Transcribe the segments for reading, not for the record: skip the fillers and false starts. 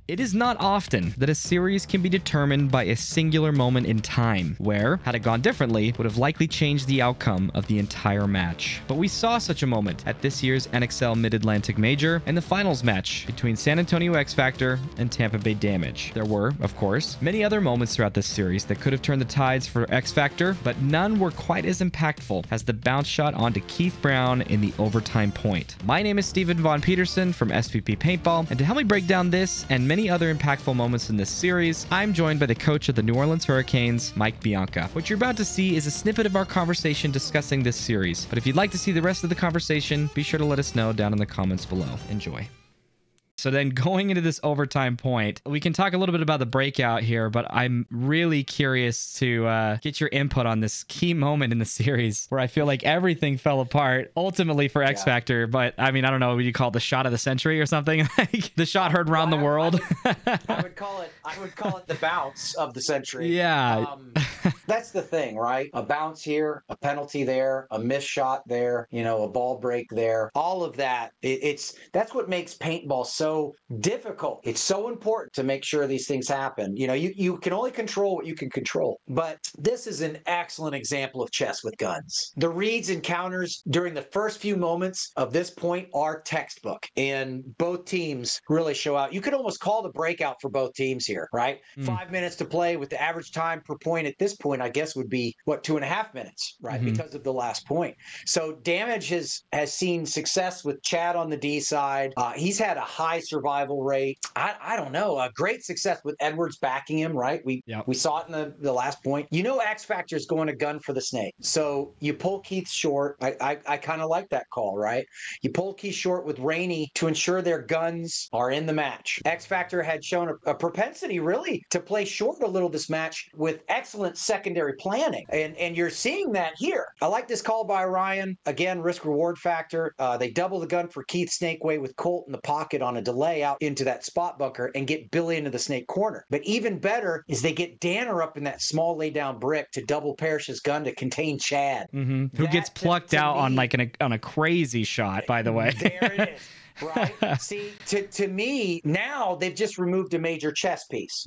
It is not often that a series can be determined by a singular moment in time, where, had it gone differently, would have likely changed the outcome of the entire match. But we saw such a moment at this year's NXL Mid-Atlantic Major and the finals match between San Antonio X Factor and Tampa Bay Damage. There were, of course, many other moments throughout this series that could have turned the tides for X Factor, but none were quite as impactful as the bounce shot onto Keith Brown in the overtime point. My name is Steven Von Peterson from SVP Paintball, and to help me break down this and many other impactful moments in this series, I'm joined by the coach of the New Orleans Hurricanes, Mike Bianca. What you're about to see is a snippet of our conversation discussing this series, but if you'd like to see the rest of the conversation, be sure to let us know down in the comments below. Enjoy. So then going into this overtime point, we can talk a little bit about the breakout here, but I'm really curious to get your input on this key moment in the series where I feel like everything fell apart ultimately for X Factor. But I mean, I don't know, would you call it the shot of the century or something? Like the shot heard around the world. I would call it the bounce of the century. Yeah. That's the thing, right? A bounce here, a penalty there, a missed shot there, you know, a ball break there. All of that, that's what makes paintball so difficult. It's so important to make sure these things happen. You know, you can only control what you can control. But this is an excellent example of chess with guns. The reads and counters during the first few moments of this point are textbook, and both teams really show out. You could almost call the breakout for both teams here, right? 5 minutes to play with the average time per point at this point, I guess would be, what, 2.5 minutes, right? Because of the last point. So Damage has seen success with Chad on the D side. He's had a high survival rate. I don't know, a great success with Edwards backing him, right? We saw it in the last point. You know, X Factor is going to gun for the snake. So you pull Keith short. I kind of like that call, right? You pull Keith short with Rainey to ensure their guns are in the match. X Factor had shown a propensity really to play short a little this match with excellent secondary planning. And you're seeing that here. I like this call by Ryan. Again, risk reward factor. They double the gun for Keith Snakeway with Colt in the pocket on a delay out into that spot bunker and get Billy into the snake corner. But even better is they get Danner up in that small lay down brick to double Parrish's gun to contain Chad. Who gets plucked out on like on a crazy shot, by the way. There it is. Right? See, to me, now they've just removed a major chess piece.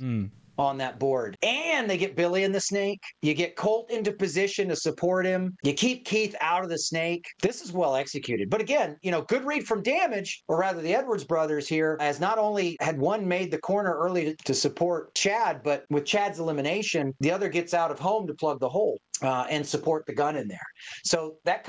On that board. And they get Billy in the snake. You get Colt into position to support him. You keep Keith out of the snake. This is well executed. But again, you know, good read from Damage, or rather the Edwards brothers here, as not only had one made the corner early to support Chad, but with Chad's elimination, the other gets out of home to plug the hole. And support the gun in there. So that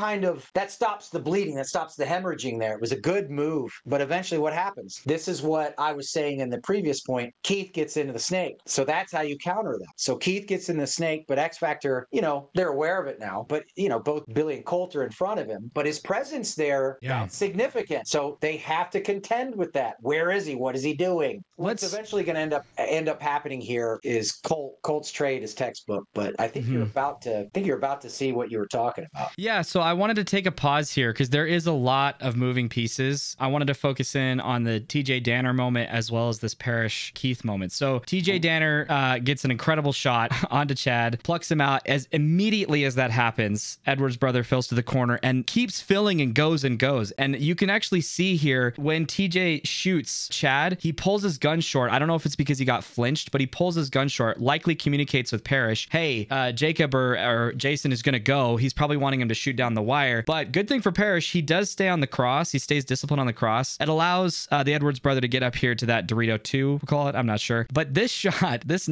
stops the bleeding, that stops the hemorrhaging there. It was a good move, but eventually what happens? This is what I was saying in the previous point. Keith gets into the snake. So that's how you counter that. So Keith gets in the snake, but X Factor, you know, they're aware of it now, but you know, both Billy and Colt are in front of him, but his presence there, that's significant. So they have to contend with that. Where is he? What is he doing? What's eventually going to end up happening here is Colt's trade is textbook, but I think you're about to see what you were talking about. Yeah, so I wanted to take a pause here because there is a lot of moving pieces. I wanted to focus in on the TJ Danner moment as well as this Parrish Keith moment. So TJ Danner gets an incredible shot onto Chad, plucks him out. As immediately as that happens, Edwards' brother fills to the corner and keeps filling and goes and goes. And you can actually see here when TJ shoots Chad, he pulls his gun short. I don't know if it's because he got flinched, but he pulls his gun short, likely communicates with Parrish, hey, Jacob or Jason is going to go. He's probably wanting him to shoot down the wire. But good thing for Parrish, he does stay on the cross. He stays disciplined on the cross. It allows the Edwards brother to get up here to that Dorito 2, we'll call it. I'm not sure. But this shot, this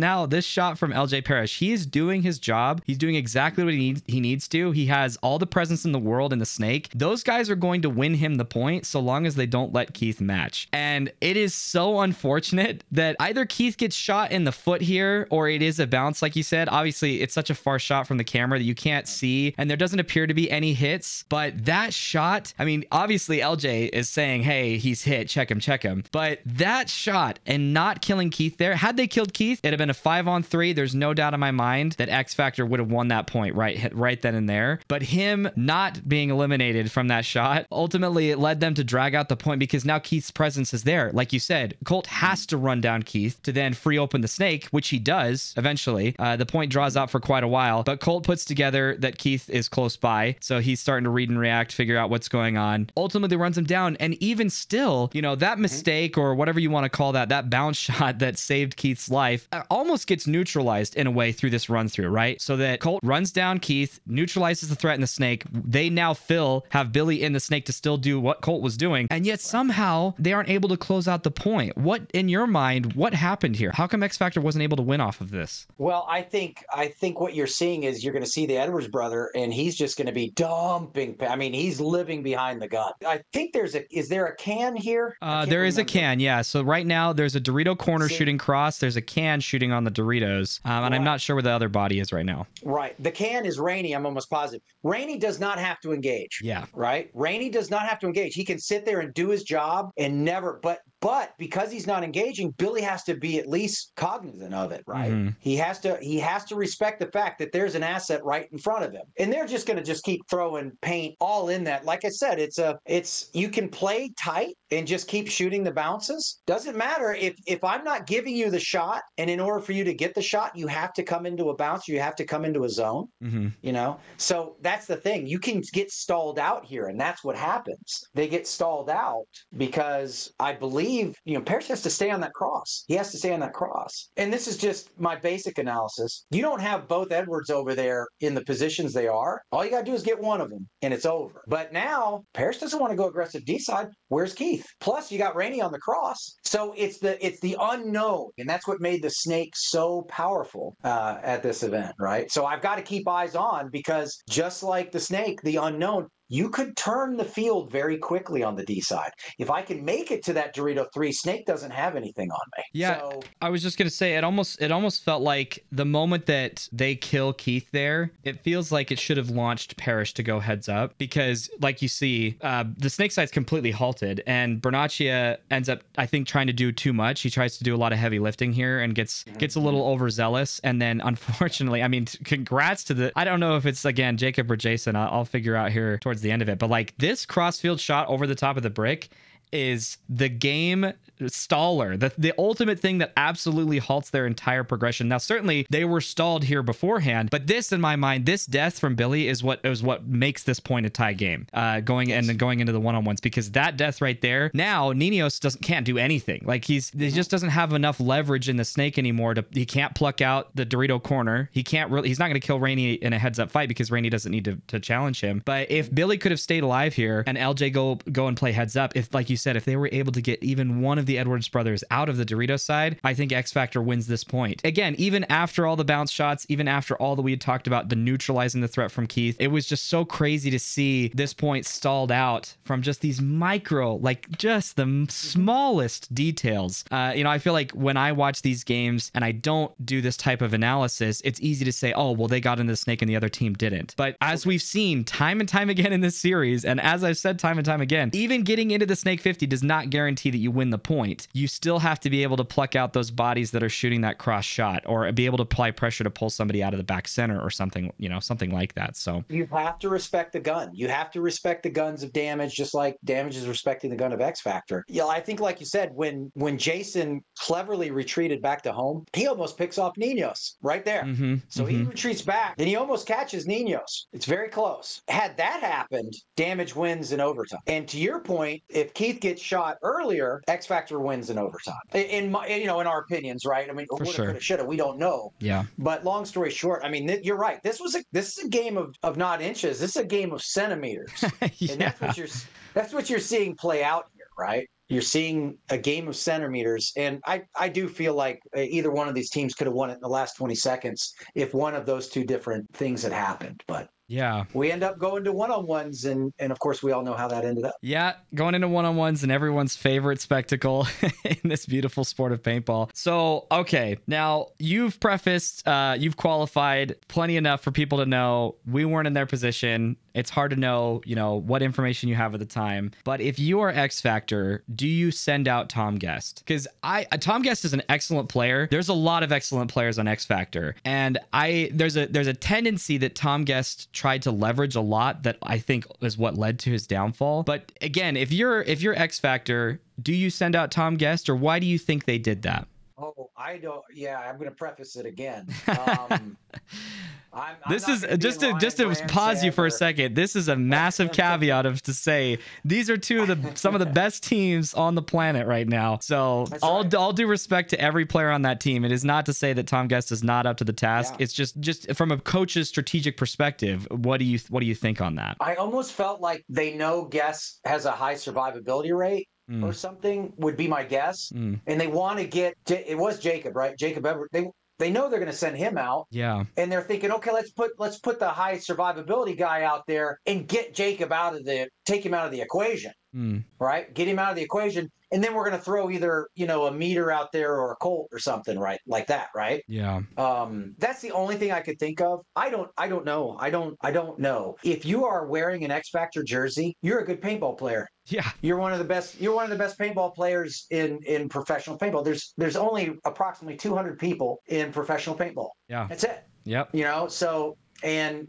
shot from LJ Parrish, he is doing his job. He's doing exactly what he needs to. He has all the presence in the world in the snake. Those guys are going to win him the point so long as they don't let Keith match. And it is so unfortunate that either Keith gets shot in the foot here or it is a bounce, like you said. Obviously, it's such a far shot from the camera that you can't see, and there doesn't appear to be any hits. But that shot, I mean, obviously LJ is saying, hey, he's hit, check him. But that shot and not killing Keith there, had they killed Keith, it'd have been a 5-on-3. There's no doubt in my mind that X Factor would have won that point right then and there. But him not being eliminated from that shot, ultimately it led them to drag out the point because now Keith's presence is there. Like you said, Colt has to run down Keith to then free open the snake, which he does eventually. The point draws out for quite a while, but Colt Colt puts together that Keith is close by, so he's starting to read and react, figure out what's going on. Ultimately runs him down, and even still, you know, that mistake or whatever you want to call that bounce shot that saved Keith's life almost gets neutralized in a way through this run through, right? So that Colt runs down Keith, neutralizes the threat in the snake. They now have Billy in the snake to still do what Colt was doing, and yet somehow they aren't able to close out the point. What, in your mind, what happened here? How come X Factor wasn't able to win off of this? Well, I think what you're seeing is you're going to see the Edwards brother, and he's just going to be dumping. I mean, he's living behind the gun. I think is there a can here? There is a can, yeah. So right now there's a Dorito corner shooting cross. There's a can shooting on the Doritos, and I'm not sure where the other body is right now. Right. The can is Rainey. I'm almost positive. Rainey does not have to engage. Yeah. Right. Rainey does not have to engage. He can sit there and do his job and never. But because he's not engaging, Billy has to be at least cognizant of it, right? Mm-hmm. He has to respect the fact that there's an asset right in front of him, and they're just going to just keep throwing paint all in that. Like I said, you can play tight and just keep shooting the bounces. Doesn't matter if I'm not giving you the shot, and in order for you to get the shot, you have to come into a bounce. You have to come into a zone. Mm-hmm. You know, so that's the thing. You can get stalled out here, and that's what happens. They get stalled out because I believe, you know, Parrish has to stay on that cross. He has to stay on that cross. And this is just my basic analysis. You don't have both Edwards over there in the positions they are. All you got to do is get one of them, and it's over. But now Parrish doesn't want to go aggressive D side. Where's Keith? Plus, you got Rainey on the cross. So it's the unknown, and that's what made the snake so powerful at this event, right? So I've got to keep eyes on, because just like the snake, the unknown, you could turn the field very quickly on the D side. If I can make it to that Dorito 3, Snake doesn't have anything on me. Yeah, so, I was just going to say, it almost felt like the moment that they kill Keith there, it feels like it should have launched Parrish to go heads up, because like you see, the snake side's completely halted, and Bernaccia ends up, I think, trying to do too much. He tries to do a lot of heavy lifting here and gets a little overzealous. And then unfortunately, I mean, congrats to I don't know if it's, again, Jacob or Jason. I'll figure out here towards the end of it, but like this crossfield shot over the top of the brick is the game staller, the ultimate thing that absolutely halts their entire progression. Now, certainly they were stalled here beforehand, but this, in my mind, this death from Billy is what makes this point a tie game, going into the one-on-ones, because that death right there, now Ninos can't do anything. Like he just doesn't have enough leverage in the snake anymore. He can't pluck out the Dorito corner. He's not going to kill Rainey in a heads-up fight, because Rainey doesn't need to challenge him. But if Billy could have stayed alive here and LJ go and play heads up, if, like you said, if they were able to get even one of the Edwards brothers out of the Dorito side, I think X Factor wins this point. Again, even after all the bounce shots, even after all that we had talked about, the neutralizing the threat from Keith, it was just so crazy to see this point stalled out from just these micro, like just the smallest details. I feel like when I watch these games and I don't do this type of analysis, it's easy to say, oh, well, they got into the snake and the other team didn't. But as we've seen time and time again in this series, and as I've said time and time again, even getting into the snake 50 does not guarantee that you win the point. You still have to be able to pluck out those bodies that are shooting that cross shot, or be able to apply pressure to pull somebody out of the back center or something, something like that. So you have to respect the gun. You have to respect the guns of Damage, just like Damage is respecting the gun of X Factor. Yeah, I think, like you said, when Jason cleverly retreated back to home, he almost picks off Ninos right there. He retreats back, then he almost catches Ninos. It's very close. Had that happened, Damage wins in overtime. And to your point, if Keith gets shot earlier, X Factor wins in overtime. In our opinions, right? I mean, woulda, coulda, shoulda, we don't know. Yeah. But long story short, I mean, you're right. This is a game of not inches. This is a game of centimeters. Yeah. And that's what you're seeing play out here, right? You're seeing a game of centimeters, and I do feel like either one of these teams could have won it in the last 20 seconds if one of those two different things had happened. But yeah, we end up going to one-on-ones, and of course we all know how that ended up. Yeah, going into one-on-ones and everyone's favorite spectacle in this beautiful sport of paintball. So, okay, now you've you've qualified plenty enough for people to know we weren't in their position. It's hard to know, what information you have at the time. But if you are X Factor, do you send out Tom Guest? Because Tom Guest is an excellent player. There's a lot of excellent players on X Factor, and there's a tendency that Tom Guest tried to leverage a lot that I think is what led to his downfall. But again, if you're X Factor, do you send out Tom Guest, or why do you think they did that? Oh, I don't. Yeah, I'm going to preface it again. I'm This not is gonna be just in to just Ryan to Brand's pause you head for a or second. This is a massive caveat of to say these are some of the best teams on the planet right now. So That's all right. all due respect to every player on that team. It is not to say that Tom Guest is not up to the task. Yeah. It's just from a coach's strategic perspective. What do you think on that? I almost felt like they know Guess has a high survivability rate or Mm, something, would be my guess. mm, And they want to get it was Jacob, right? Jacob Edwards. They know they're going to send him out. yeah. And they're thinking, okay, let's put the high survivability guy out there and get Jacob take him out of the equation, Mm, right? Get him out of the equation. And then we're going to throw either, a meter out there or a Colt or something, right? Like that, right? yeah. That's the only thing I could think of. I don't know. I don't know. If you are wearing an X Factor jersey, you're a good paintball player. Yeah. You're one of the best paintball players in professional paintball. There's only approximately 200 people in professional paintball. Yeah. That's it. Yep. So and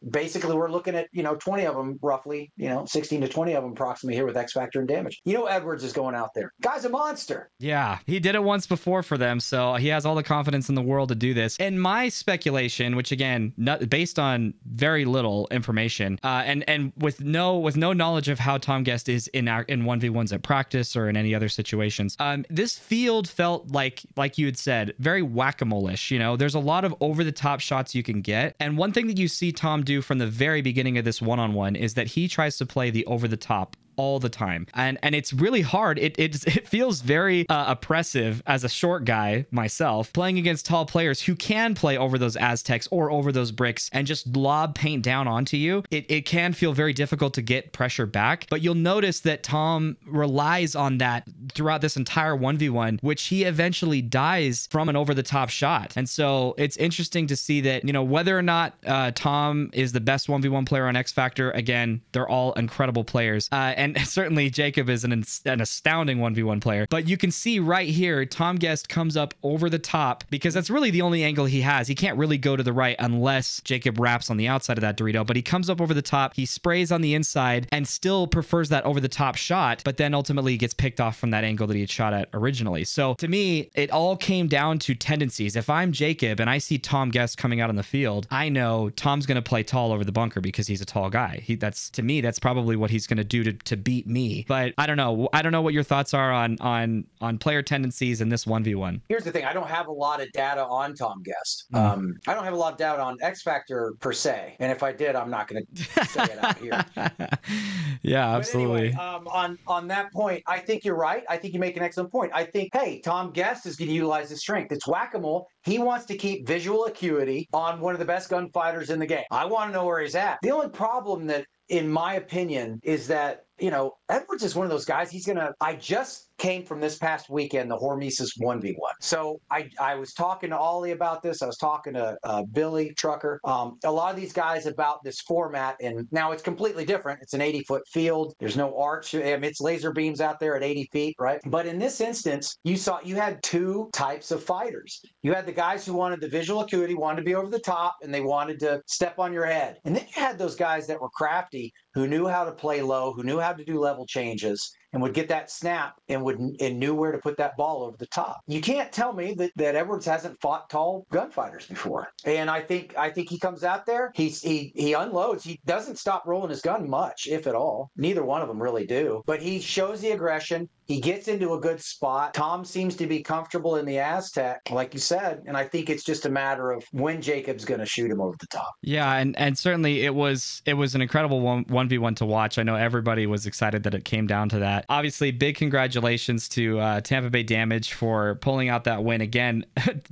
basically we're looking at 20 of them roughly, 16 to 20 of them approximately here with X Factor and damage. Edwards is going out there. Guy's a monster. Yeah, he did it once before for them, so he has all the confidence in the world to do this. And my speculation, which again, based on very little information, and with no knowledge of how Tom Guest is in 1v1s at practice or in any other situations, this field felt like you had said, very whack-a-mole-ish. There's a lot of over-the-top shots you can get, and one thing that you see Tom do from the very beginning of this one-on-one is that he tries to play the over-the-top all the time, and it's really hard. It feels very oppressive as a short guy myself playing against tall players who can play over those Aztecs or over those bricks and just lob paint down onto you. It can feel very difficult to get pressure back, but you'll notice that Tom relies on that throughout this entire 1v1, which he eventually dies from an over-the-top shot. And so it's interesting to see that, whether or not Tom is the best 1v1 player on X Factor, again, they're all incredible players. And certainly Jacob is an astounding 1v1 player. But you can see right here, Tom Guest comes up over the top because that's really the only angle he has. He can't really go to the right unless Jacob wraps on the outside of that Dorito. But he comes up over the top, he sprays on the inside, and still prefers that over the top shot, but then ultimately gets picked off from that angle that he had shot at originally. So to me, it all came down to tendencies. If I'm Jacob and I see Tom Guest coming out on the field, I know Tom's going to play tall over the bunker because he's a tall guy. To me, that's probably what he's going to do to beat me. But I don't know. I don't know what your thoughts are on player tendencies in this 1v1. Here's the thing. I don't have a lot of data on Tom Guest. I don't have a lot of data on X Factor per se. And if I did, I'm not going to say it out here. Yeah, absolutely. But anyway, on that point, I think you're right. I think you make an excellent point. I think, hey, Tom Guest is going to utilize his strength. It's whack-a-mole. He wants to keep visual acuity on one of the best gunfighters in the game. I want to know where he's at. The only problem that, in my opinion, is that Edwards is one of those guys. I just came from this past weekend, the Hormesis 1v1. So I was talking to Ollie about this. I was talking to Billy Trucker, a lot of these guys about this format. And now it's completely different. It's an 80-foot field. There's no arch. It's laser beams out there at 80 feet, right? But in this instance, you had two types of fighters. You had the guys who wanted the visual acuity, wanted to be over the top, and they wanted to step on your head. And then you had those guys that were crafty, who knew how to play low, who knew how to do level changes, and would get that snap and knew where to put that ball over the top. You can't tell me that Edwards hasn't fought tall gunfighters before. And I think he comes out there, he unloads, he doesn't stop rolling his gun much, if at all. Neither one of them really do. But he shows the aggression. He gets into a good spot. Tom seems to be comfortable in the Aztec, like you said, and I think it's just a matter of when Jacob's going to shoot him over the top. Yeah, and certainly it was an incredible 1v1 to watch. I know everybody was excited that it came down to that. Obviously, big congratulations to Tampa Bay Damage for pulling out that win again,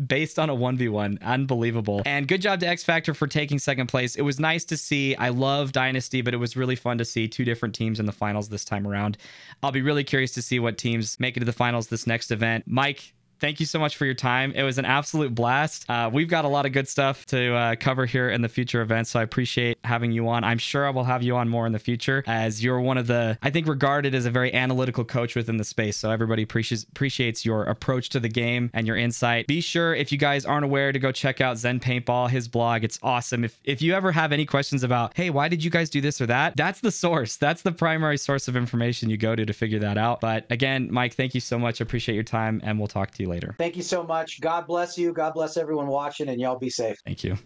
based on a 1v1. Unbelievable. And good job to X Factor for taking second place. It was nice to see. I love Dynasty, but it was really fun to see two different teams in the finals this time around. I'll be really curious to see what teams make it to the finals this next event. Mike, thank you so much for your time. It was an absolute blast. We've got a lot of good stuff to cover here in the future events, so I appreciate having you on. I'm sure I will have you on more in the future, as you're one of the, I think, regarded as a very analytical coach within the space, so everybody appreciates your approach to the game and your insight. Be sure, if you guys aren't aware, to go check out Zen Paintball, his blog. It's awesome. If you ever have any questions about, hey, why did you guys do this or that? That's the source. That's the primary source of information you go to figure that out. But again, Mike, thank you so much. I appreciate your time, and we'll talk to you later. later. Thank you so much. God bless you. God bless everyone watching, and y'all be safe. Thank you.